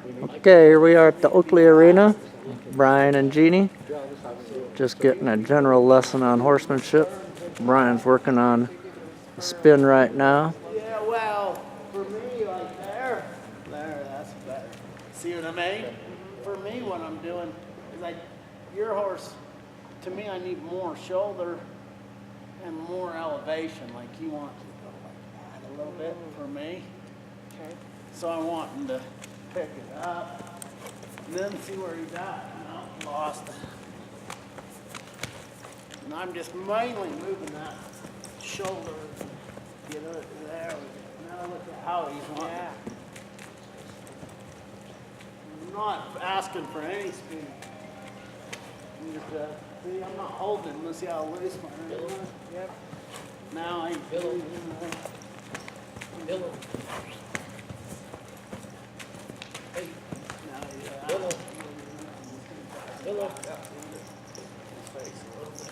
Okay, here we are at the Oakley Arena. Brian and Jeannie just getting a general lesson on horsemanship. Brian's working on a spin right now. Yeah, well, for me, like there, that's better. See what I mean? For me, what I'm doing is like, your horse, to me, I need more shoulder and more elevation. Like, he wants to go like that a little bit for me. Okay. So I want him to pick it up and then see where he's at. No, lost it. And I'm just mainly moving that shoulder. Get it there. Now look at how he's wanting. Yeah. I'm not asking for any speed. I'm just, see, I'm not holding him. Let's see how loose my arm is. Yep. Now I feel him. Feel him. Hey. Now he's out. Feel him. Feel him. His face a little bit.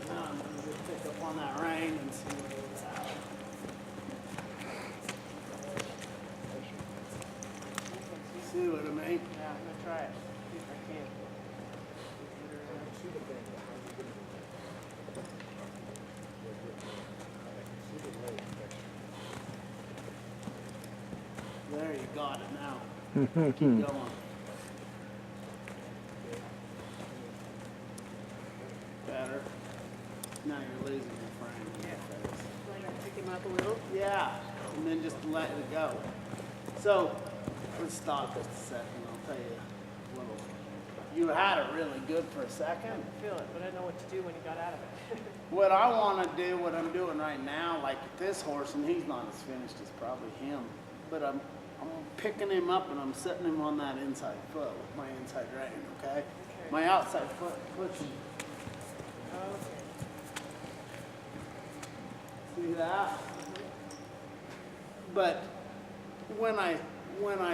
Now I'm going to pick up on that rein and see what it is out. See what I mean? Yeah, I'm gonna try it. See if I can. There, you got it now. Keep going. Better. Now you're losing your frame. Yeah. So I gotta pick him up a little. Yeah, and then just let it go. So, let's stop just a second. I'll tell you a little. You had it really good for a second. I feel it, but I didn't know what to do when he got out of it. What I want to do, what I'm doing right now, like this horse, and he's not as finished as probably him, but I'm picking him up and I'm setting him on that inside foot with my inside rein, okay? My outside foot pushing. Okay. See that? But when I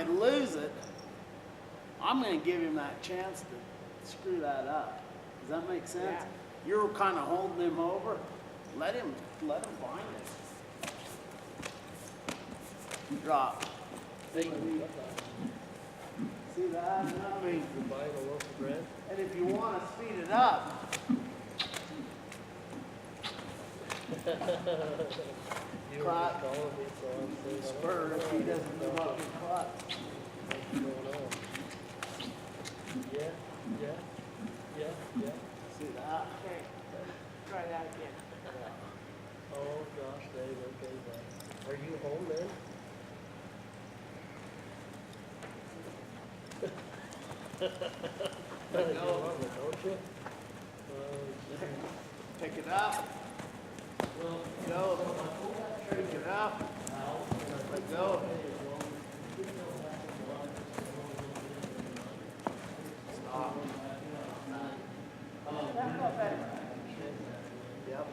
lose it, I'm going to give him that chance to screw that up. Does that make sense? Yeah. You're kind of holding him over. Let him bind it. Drop. See that? You know what I mean? And if you want to speed it up, clutch, spur if he doesn't move up your clutch. Yeah. See that? Okay. Try that again. Oh gosh, Dave, okay, but are you home then? Let go. Don't you? Pick it up. Go. Pick it up. Let go. Stop. That felt better. Yep.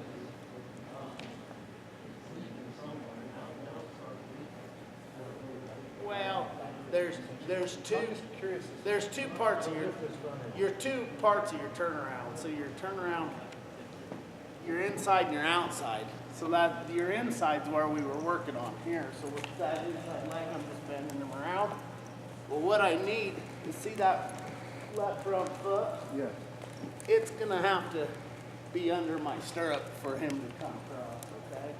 Well, there's two parts of your two parts of your turnaround. So your turnaround, your inside and your outside. So that your inside's where we were working on here. So with that inside leg, I'm just bending them around. Well, what I need is, see that left front foot? Yeah. It's gonna have to be under my stirrup for him to come across, okay?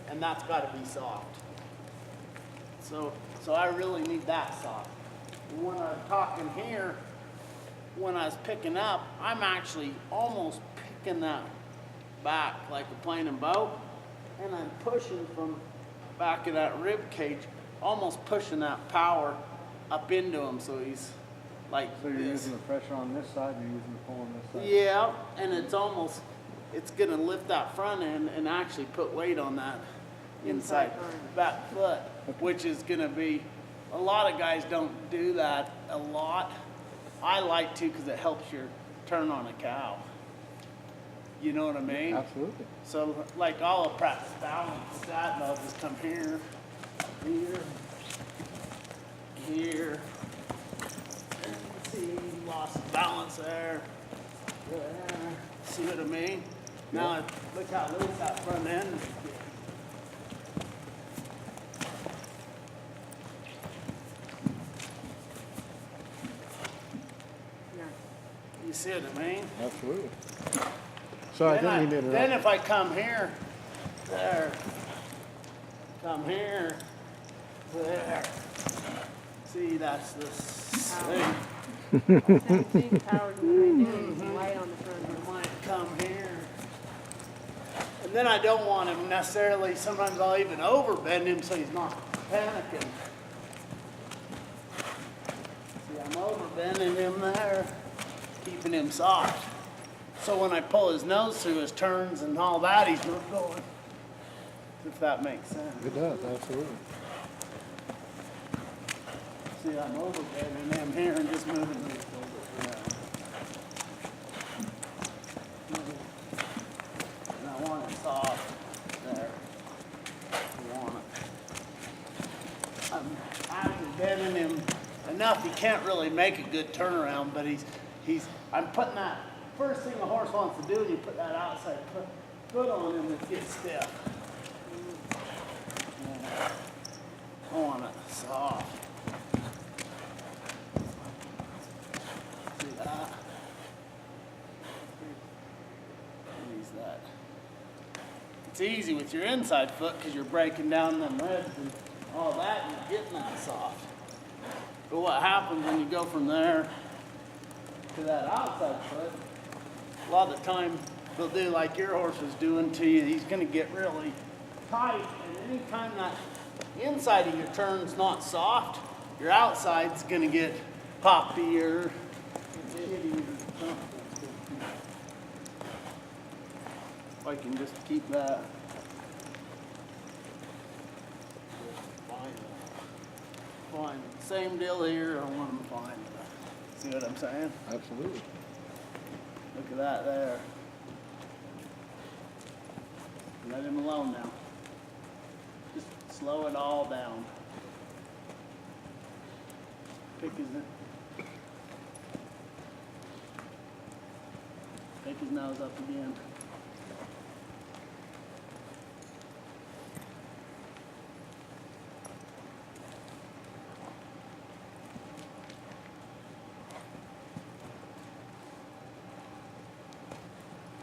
And that's gotta be soft. So I really need that soft. When I'm talking here, when I was picking up, I'm actually almost picking that back like a plane and boat, and I'm pushing from back of that rib cage, almost pushing that power up into him, so he's like So you're this. using the pressure on this side, and you're using the pull on this side? Yeah, and it's gonna lift that front end and actually put weight on that inside back foot, which is gonna be, a lot of guys don't do that a lot. I like to, because it helps your turn on a cow. You know what I mean? Absolutely. So like I'll practice balance with that, and I'll just come here, here. See, lost balance there. See what I mean? Now, look how loose that front end is. You see what I mean? Absolutely. So I think we need Then if I come here, there, come here, there. See, that's the thing. 17 power to the light on the front of the line. Come here. And then I don't want him necessarily, sometimes I'll even overbend him so he's not panicking. See, I'm overbending him there, keeping him soft. So when I pull his nose through his turns and all that, he's not going. If that makes sense. It does, absolutely. See, I'm overbending him here and just moving him a little bit around. And I want it soft there. I want it. I'm after bending him enough, he can't really make a good turnaround, but I'm putting that, first thing a horse wants to do when you put that outside foot on him is get stiff. Yeah. I want it soft. See that? Use that. It's easy with your inside foot because you're breaking down them ribs and all that and you're getting that soft. But what happens when you go from there to that outside foot, a lot of the time they'll do like your horse was doing to you. He's going to get really tight, and anytime that inside of your turn's not soft, your outside's going to get poppy or shitty or something. If I can just keep that. Fine. Same deal here. I want them fine. See what I'm saying? Absolutely. Look at that there. Let him alone now. Just slow it all down. Pick his nose up again.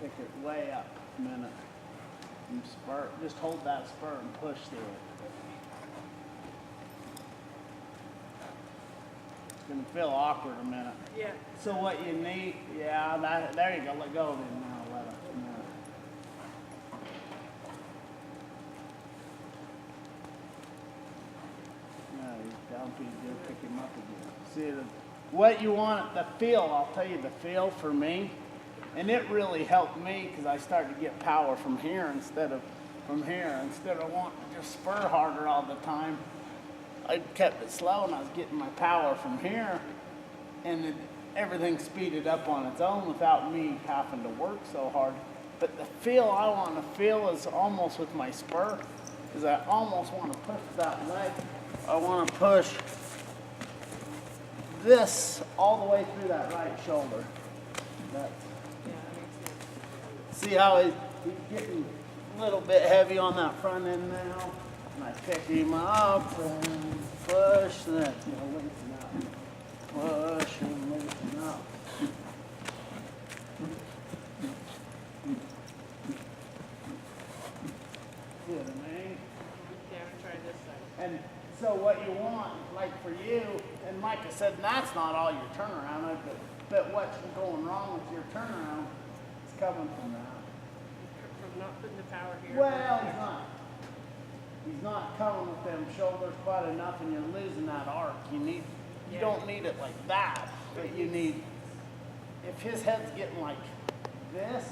Pick it way up a minute. And spur, just hold that spur and push through it. It's gonna feel awkward a minute. Yeah. So what you need, yeah, there you go, let go of him now, let it. No, he's down pretty good, pick him up again. See, what you want, the feel, I'll tell you the feel for me, and it really helped me because I started to get power from here instead of wanting to just spur harder all the time. I kept it slow and I was getting my power from here, and everything speeded up on its own without me having to work so hard. But the feel I want to feel is almost with my spur, because I almost want to push that leg. I want to push this all the way through that right shoulder. That's, see how he's getting a little bit heavy on that front end now? And I pick him up and push that, loosen up. Push and loosen up. Good, man. Yeah, I'm trying this side. And so what you want, like for you, and Micah said, and that's not all your turnaround, but what's going wrong with your turnaround is coming from that. From not putting the power here. Well, he's not coming with them shoulders quite enough, and you're losing that arc. You don't need it like that, but you need, if his head's getting like this,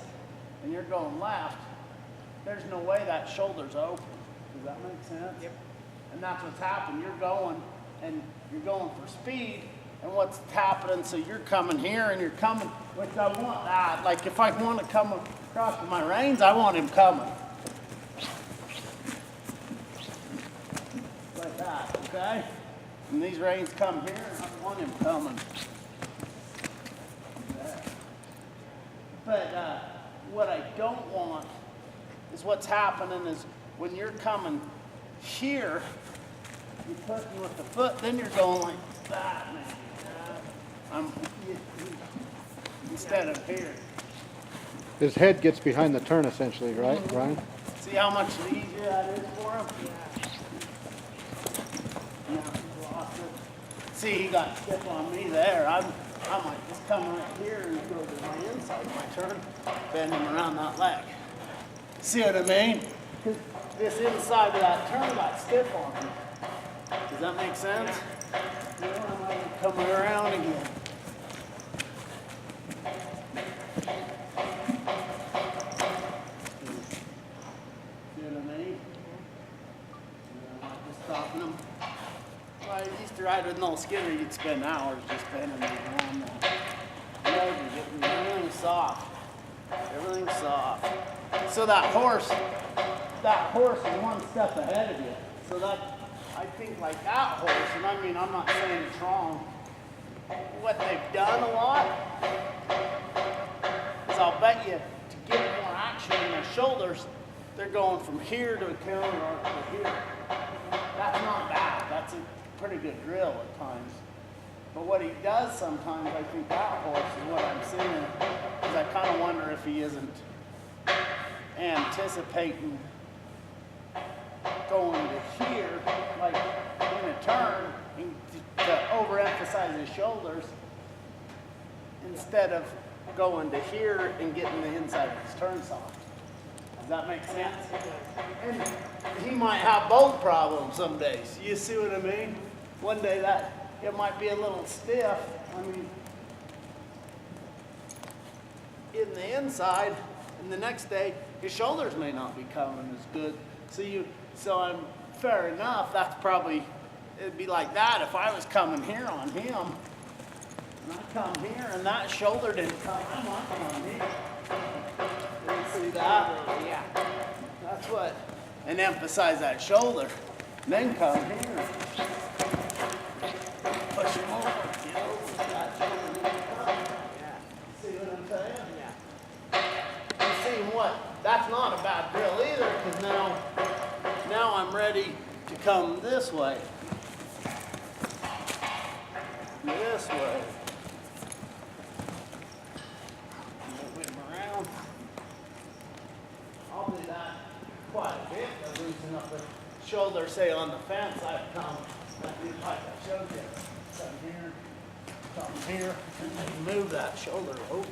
and you're going left, there's no way that shoulder's open. Does that make sense? Yep. And that's what's happening. You're going, and you're going for speed, and what's happening, so you're coming here, and you're coming, which I want that. Like if I want to come across with my reins, I want him coming. Like that, okay? And these reins come here, and I want him coming. But what I don't want is what's happening is when you're coming here, you're putting with the foot, then you're going like that, maybe. Instead of here. His head gets behind the turn essentially, right, Brian? See how much easier that is for him? Now he's lost it. See, he got stiff on me there. I might just come right here and go to my inside, my turn, bend him around that leg. See what I mean? 'Cause this inside of that turn got stiff on me. Does that make sense? You know, I might come around again. Just ride with no skidder, you'd spend hours just bending it around there. Everything's soft. Everything's soft. So that horse is one step ahead of you. So that, I think like that horse, and I mean, I'm not saying it's wrong. What they've done a lot is I'll bet you to get more action in their shoulders, they're going from here to a counter or to here. That's not bad. That's a pretty good drill at times. But what he does sometimes, I think that horse is what I'm seeing, is I kind of wonder if he isn't anticipating going to here, like in a turn, and to overemphasize his shoulders instead of going to here and getting the inside of his turn soft. Does that make sense? And he might have both problems some days. You see what I mean? One day that it might be a little stiff. I mean, in the inside, and the next day his shoulders may not be coming as good. So I'm fair enough. That's probably, it'd be like that if I was coming here on him, and I come here and that shoulder didn't come. I'm not coming here. See that? Yeah. That's what, and emphasize that shoulder. And then come here. Push him over. Get over that shoulder. Yeah. See what I'm saying? Yeah. You see what? That's not a bad drill either, because now I'm ready to come this way. This way. Move him around. I'll do that quite a bit. I loosen up the shoulder, say on the fence, I'd come, I'd do like I showed you. Come here, and then move that shoulder over.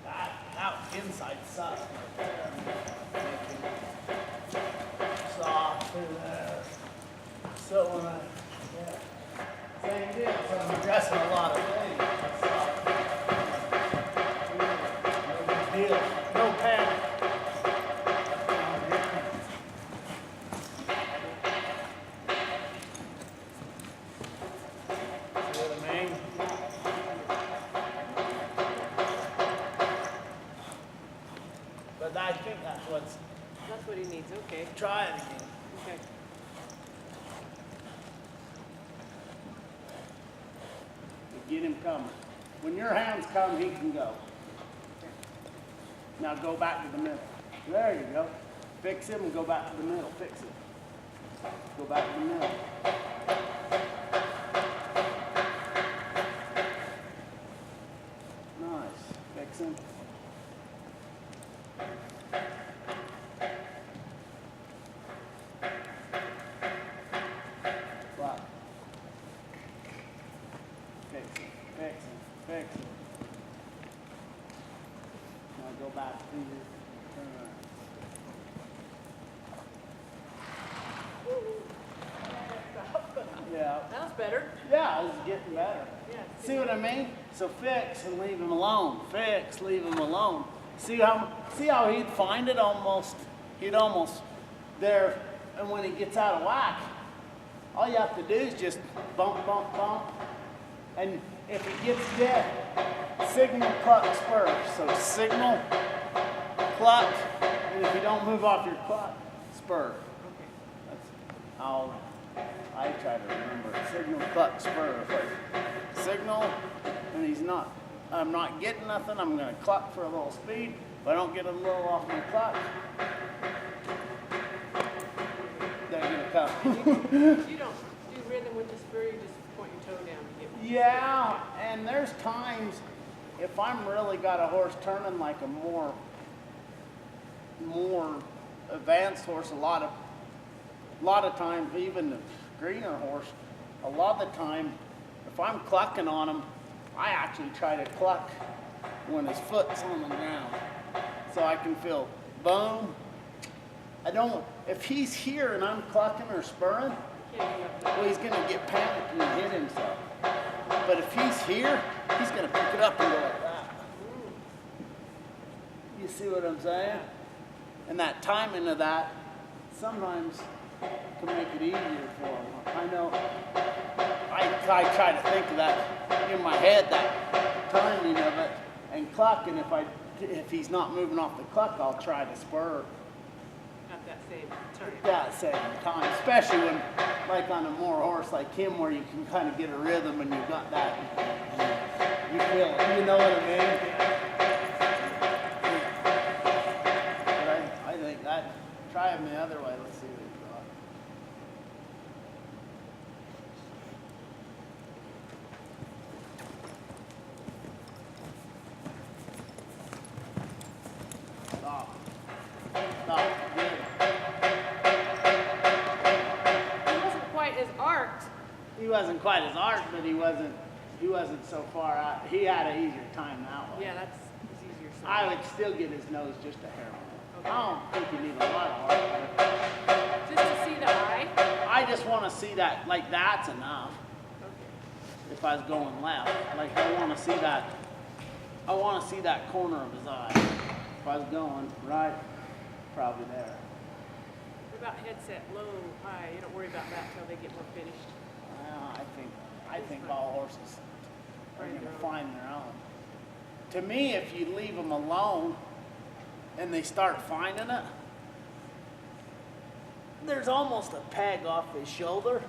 That inside sucks right there. Soft through there. So when same deal, so I'm addressing a lot of things. No big deal, no panic. See what I mean? But I think that's what he needs. Okay. try it again. Okay. Get him coming. When your hands come, he can go. Now go back to the middle. There you go. Fix him and go back to the middle. Fix it. Go back to the middle. Nice. Fix him. Block. Fix it. Fix it. Fix it. Now go back to your turn around. Yeah. That was better. Yeah, it's getting better. Yeah. See what I mean? So fix and leave him alone. Fix, leave him alone. See how he'd find it almost, he'd almost there, and when he gets out of whack, all you have to do is just bump, bump, bump. And if he gets dead, signal, cluck, spur. So signal, cluck, and if you don't move off your cluck, spur. That's how I try to remember signal, cluck, spur. If I signal and I'm not getting nothing, I'm gonna cluck for a little speed. If I don't get a little off my clutch, they're gonna come. You don't do rhythm with the spur, you just point your toe down to get. Yeah, and there's times if I'm really got a horse turning like a more advanced horse, a lot of times, even the greener horse, a lot of the time, if I'm clucking on him, I actually try to cluck when his foot's on the ground, so I can feel boom. If he's here and I'm clucking or spurring, well, he's gonna get panicked and hit himself. But if he's here, he's gonna pick it up and go like that. You see what I'm saying? And that timing of that sometimes can make it easier for him. I know. I try to think of that in my head, that timing of it, and cluck. And if he's not moving off the cluck, I'll try to spur At that same time. that same time, especially when, like on a more horse like him, where you can kind of get a rhythm and you've got that, you feel it, you know what I mean? But I think that, try him the other way, let's see what he's got. Stop. Stop. Good. He wasn't quite as arced. He wasn't quite as arched, but he wasn't so far out. He had an easier time that way. Yeah, it's easier. I would still get his nose just a hair more. I don't think you need a lot of arch. Just to see the eye. I just want to see that, like that's enough. Okay. If I was going left, like I want to see that. I want to see that corner of his eye. If I was going right, probably there. What about headset, low, high? You don't worry about that till they get more finished. Well, I think all horses are going to find their own. To me, if you leave them alone and they start finding it, there's almost a peg off his shoulder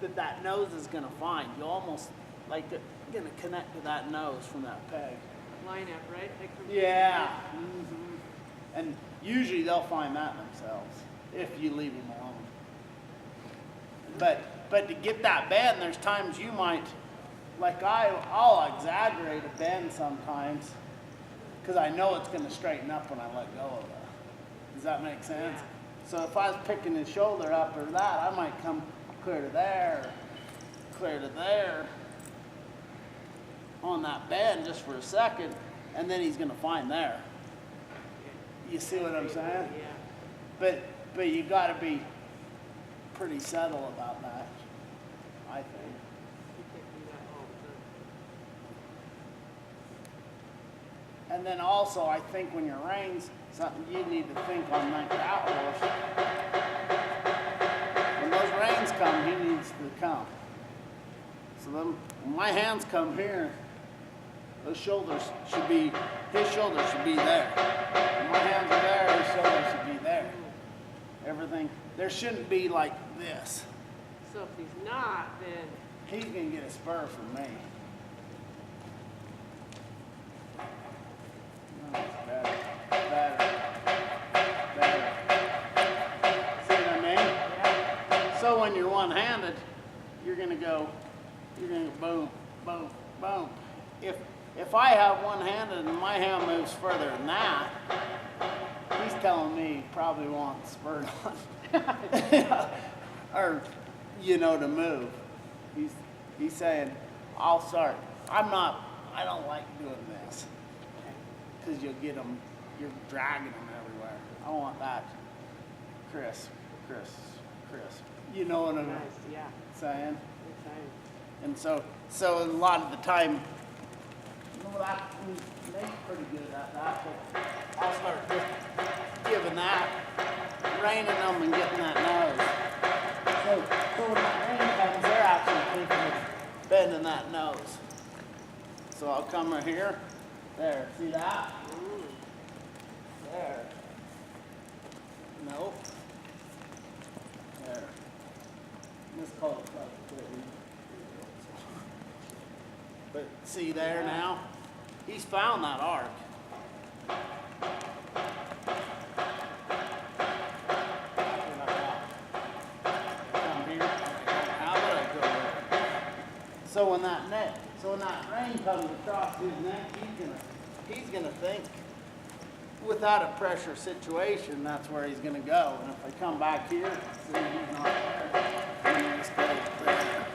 that nose is going to find. You almost like going to connect to that nose from that peg. Line up, right? Like from Yeah. And usually they'll find that themselves if you leave them alone. But to get that bend, there's times you might, like I'll exaggerate a bend sometimes because I know it's going to straighten up when I let go of it. Does that make sense? Yeah. So if I was picking his shoulder up or that, I might come clear to there, on that bend just for a second, and then he's going to find there. You see what I'm saying? Yeah. But you got to be pretty subtle about that, I think. You can't do that all the time. And then also, I think when your reins, something you need to think on like that horse. When those reins come, he needs to come. So then, when my hands come here, his shoulders should be there. When my hands are there, his shoulders should be there. Everything, there shouldn't be like this. So if he's not, then He's gonna get a spur from me. Better. See what I mean? So when you're one-handed, you're gonna go boom, boom, boom. If I have one-handed and my hand moves further than that, he's telling me he probably wants spurred on. Or, to move. He's saying, I'll start. I don't like doing this. Because you're dragging them everywhere. I want that crisp. You know what I'm nice, yeah. saying? Exciting. And so a lot of the time, that Nate's pretty good at that, but I'll start just giving that, reining them and getting that nose. So when that rain comes, they're actually thinking of bending that nose. So I'll come right here, there, see that? There. Nope. There. Let's call it like 40. But see there now, he's found that arc. So when that rain comes across his neck, he's gonna think without a pressure situation, that's where he's gonna go. And if I come back here, see he's not there. And he just goes there.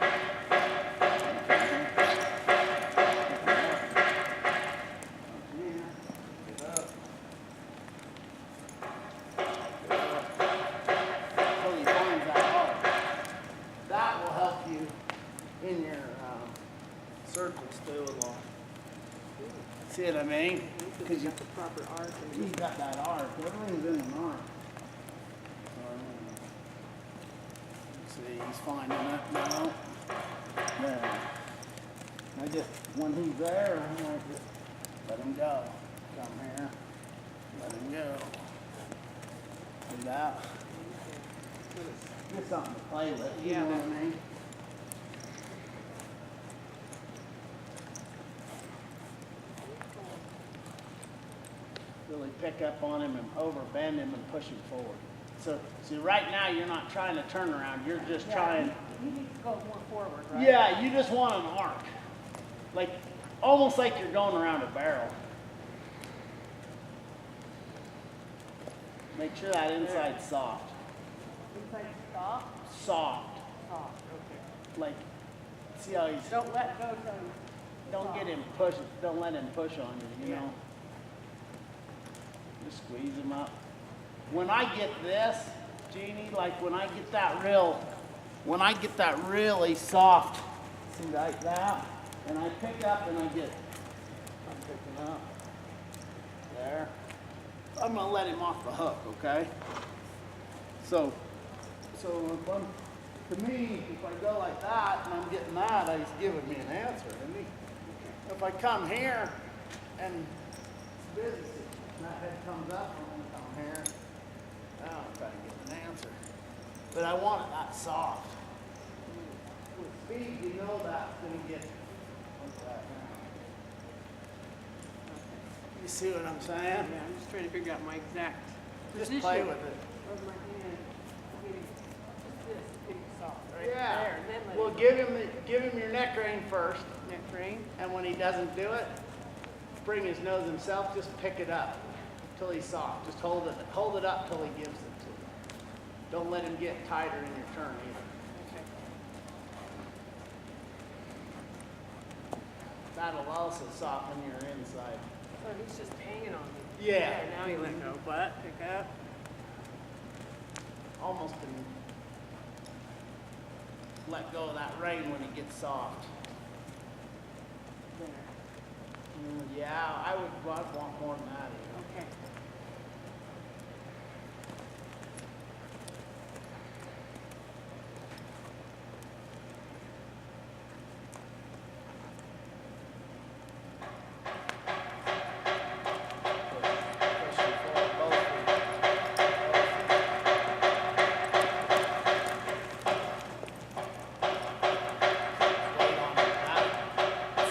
Get up. Until he finds that arc. That will help you in your circles too along. See what I mean? Because you got the proper arc. And He's got that arc. Everything's in an arc. See, he's finding it now. There. I just, when he's there, I'm going to just let him go. Come here. Let him go. See that? Get something to play with. You know what I mean? Really pick up on him and overbend him and push him forward. So, see, right now you're not trying to turn around. You're just trying. you need to go more forward, right? Yeah, you just want an arc, like almost like you're going around a barrel. Make sure that inside's soft. Inside soft? Soft. Soft, okay. Like, see how he's. Don't let go till you. Don't get him push. Don't let him push on you. You Yeah. know. Just squeeze him up. When I get this, Jeannie, like when I get that really soft, see like that, and I pick up and I'm picking up. There. I'm gonna let him off the hook, okay? So to me, if I go like that and I'm getting that, he's giving me an answer, isn't he? If I come here and it's busy, and that head comes up, I'm gonna come here. Now I'm trying to get an answer. But I want it that soft. With speed, you know that's gonna get like that now. You see what I'm saying? Yeah, I'm just trying to figure out my exact Just position play with it. of my hand. Getting just this, getting soft, right Yeah. there, and then let Well, it give him your neck rein first, neck frame. and when he doesn't do it, bring his nose himself. Just pick it up till he's soft. Just hold it up till he gives it to you. Don't let him get tighter in your turn either. Okay. That'll also soften your inside. So he's just hanging on me. Yeah. Now he let go. Butt, pick up. Almost can let go of that rein when it gets soft. There. Yeah, I would want more than that. Okay.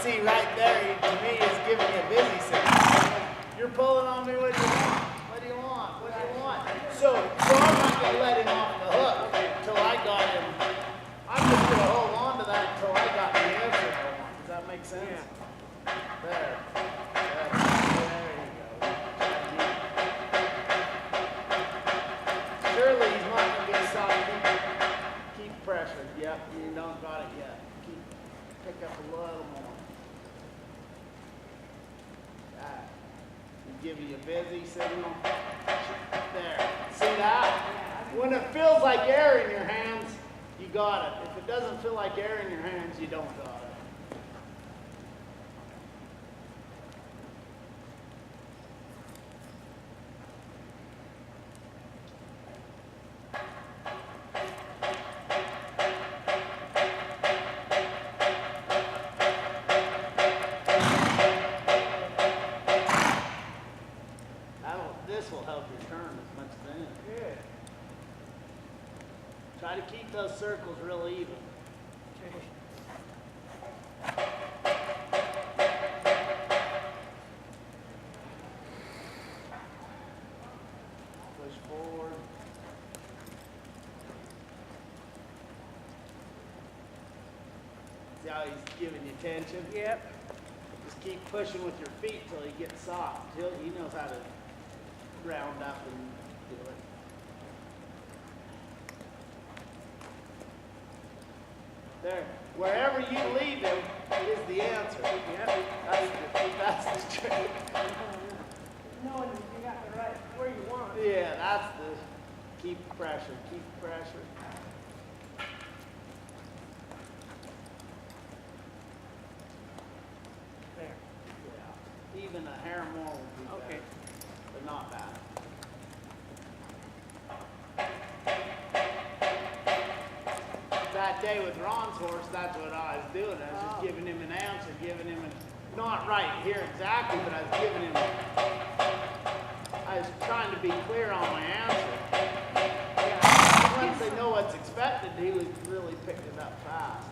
See, right there, to me, is giving you a busy signal. You're pulling on me. What do you want? What do you want? What do you want? So I'm not gonna let him off the hook until I got him. I'm just gonna hold on to that until I got the answer I want. Does that make sense? Yeah. There. There you go. Surely he's not gonna get soft. Keep pressure. Yep, you don't got it yet. Pick up a little more. That. Give you a busy signal. There. See that? When it feels like air in your hands, you got it. If it doesn't feel like air in your hands, you don't got it. This will help your turn as much as anything. Good. Try to keep those circles real even. Okay. Push forward. See how he's giving you tension? Yep. Just keep pushing with your feet till he gets soft. He knows how to round up and do it. There. Wherever you leave him is the answer. Yep. That's the trick. Knowing you got the right where you want. Yeah, that's the keep pressure, keep pressure. There. Yeah. Even a hair more would be better, Okay. but not bad. That day with Ron's horse, that's what I was doing. I was just giving him an answer, giving him a, not right here exactly, but I was giving him, I was trying to be clear on my answer. Yeah. Once they know what's expected, he was really picking it up fast.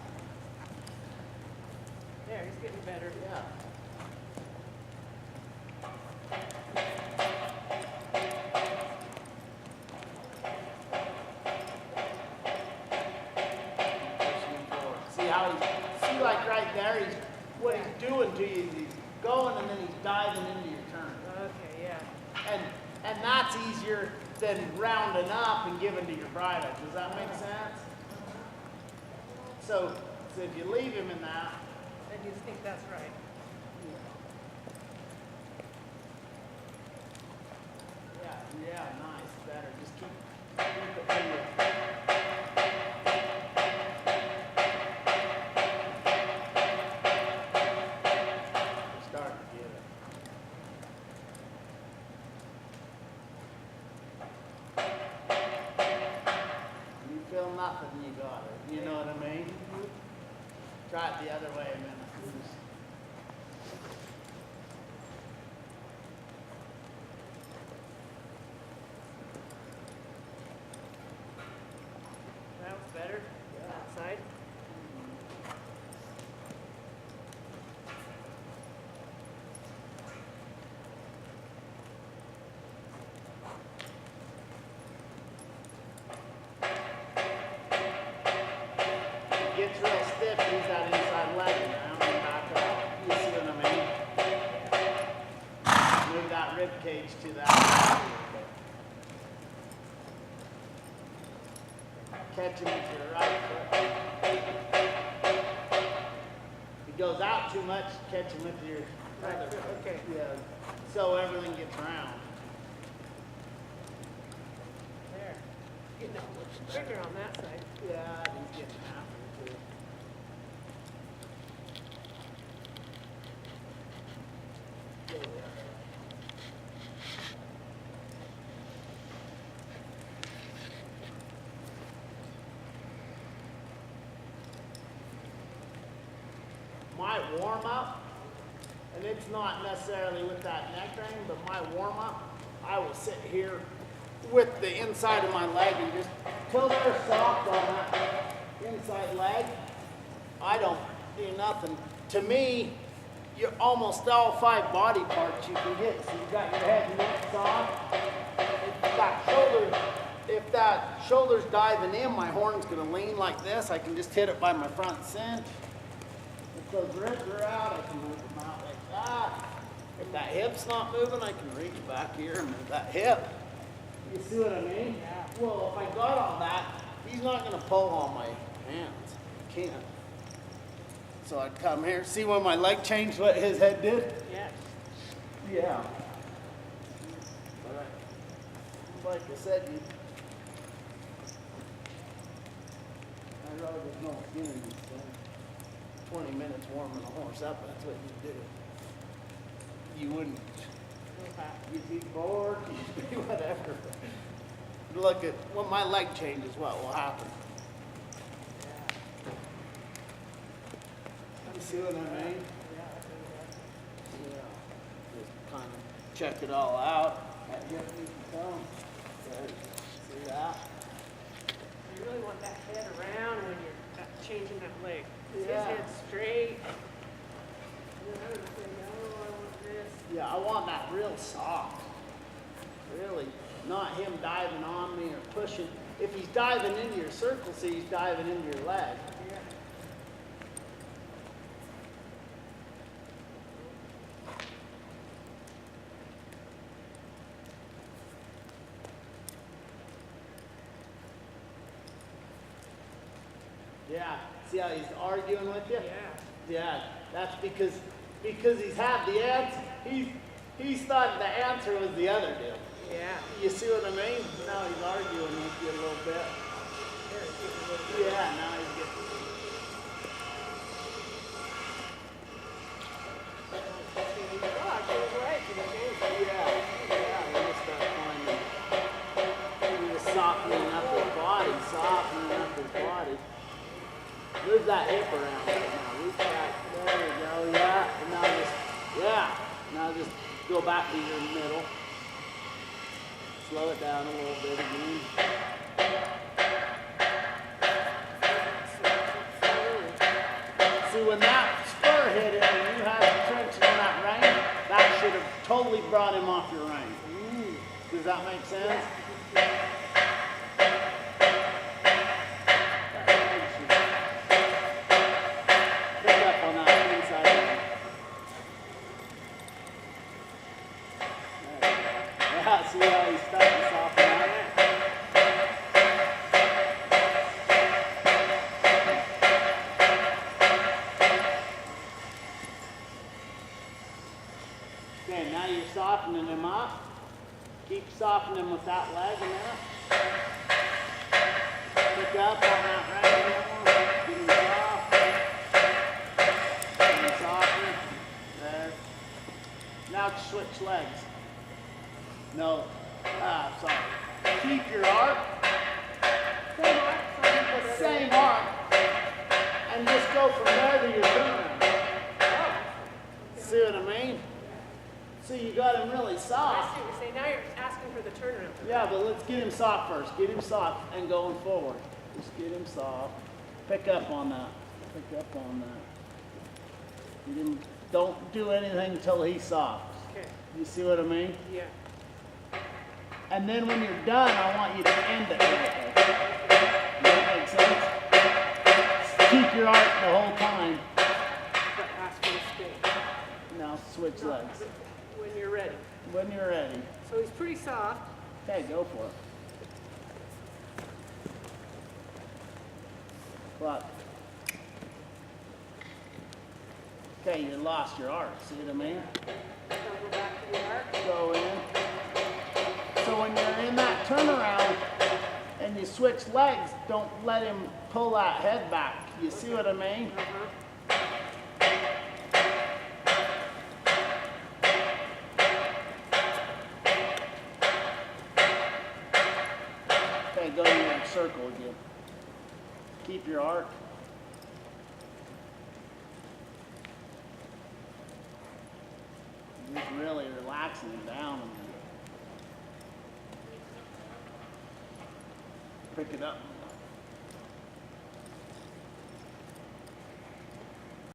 There, he's getting better. Yeah. Pushing him forward. See how he's, see like right there, he's, what he's doing to you is he's going and then he's diving into your turn. Okay, yeah. And that's easier than rounding up and giving to your bridle. Does that make sense? So if you leave him in that, And you think that's right. yeah, nice, better. Just keep it to you. We're starting to get it. You feel nothing, you got it. You know what I mean? Try it the other way a minute. That was better. That side. It gets real stiff, use that inside leg now and back up. You see what I mean? Move that rib cage to that. Catch him with your right foot. If he goes out too much, catch him with your other foot. Okay. Yeah, so everything gets round. There. Getting a little bigger on that side. Yeah, he's getting after it too. Go the other way. My warm up, and it's not necessarily with that neck ring, but my warm up, I will sit here with the inside of my leg and just till they're soft on that inside leg, I don't do nothing. To me, you're almost all 5 body parts you can hit. So you got your head and neck soft. If that shoulder's diving in, my horn's gonna lean like this. I can just hit it by my front cinch. If those ribs are out, I can move them out like that. If that hip's not moving, I can reach back here and move that hip. You see what I mean? Yeah. Well, if I got all that, he's not gonna pull on my hands. He can't. So I'd come here. See when my leg changed what his head did? Yeah. Yeah. All right. Like I said, I'd rather there's no skin in this thing. 20 minutes warming a horse up, that's what you do. You wouldn't, you'd be bored, you'd be whatever. Look at, when my leg changes, what will happen? You see what I mean? Yeah. Just kind of check it all out. That hip needs to come. There, see that? You really want that head around when you're changing that leg. 'Cause Yeah. his head's straight. And then I was saying, oh, I want this. Yeah, I want that real soft. Really, not him diving on me or pushing. If he's diving into your circle, see, he's diving into your leg. Yeah. Yeah, see how he's arguing with you? Yeah. Yeah, that's because he's had the answer. He's thought the answer was the other deal. Yeah. You see what I mean? Now he's arguing with you a little bit. Yeah, now he's getting. Yeah, we just start finding. He was softening up his body, softening up his body. Move that hip around right now. Reach back. There we go. Yeah. And now just, yeah. Now just go back to your middle. Slow it down a little bit again. See, when that spur hit him and you had the trenching on that rein, that should have totally brought him off your rein. Does that make sense? Pick up on that inside leg. Yeah, see how he's starting to soften out? Okay, now you're softening him up. Keep softening him with that leg a minute. Pick up on that right. Get him soft. Get him soften. There. Now switch legs. No. Sorry. Keep your arc. Keep the same arc. And just go from there to your turnaround. See what I mean? So you got him really I soft. see what you're saying. Now you're asking for the turnaround. Yeah, but let's get him soft first. Get him soft and going forward. Just get him soft. Pick up on that. Pick up on that. Get him, don't do anything until he's soft. Okay. You see what I mean? Yeah. And then when you're done, I want you to end it right there. Does that make sense? Keep your arc the whole time. But ask for the spin. Now switch legs. When you're ready. When you're ready. So he's pretty soft. Okay, go for it. What? Okay, you lost your arc. See what I mean? So go back to the arc. Go in. So when you're in that turnaround and you switch legs, don't let him pull that head back. You see what I mean? Okay, go to your circle again. Keep your arc. Just really relaxing it down a minute. Pick it up.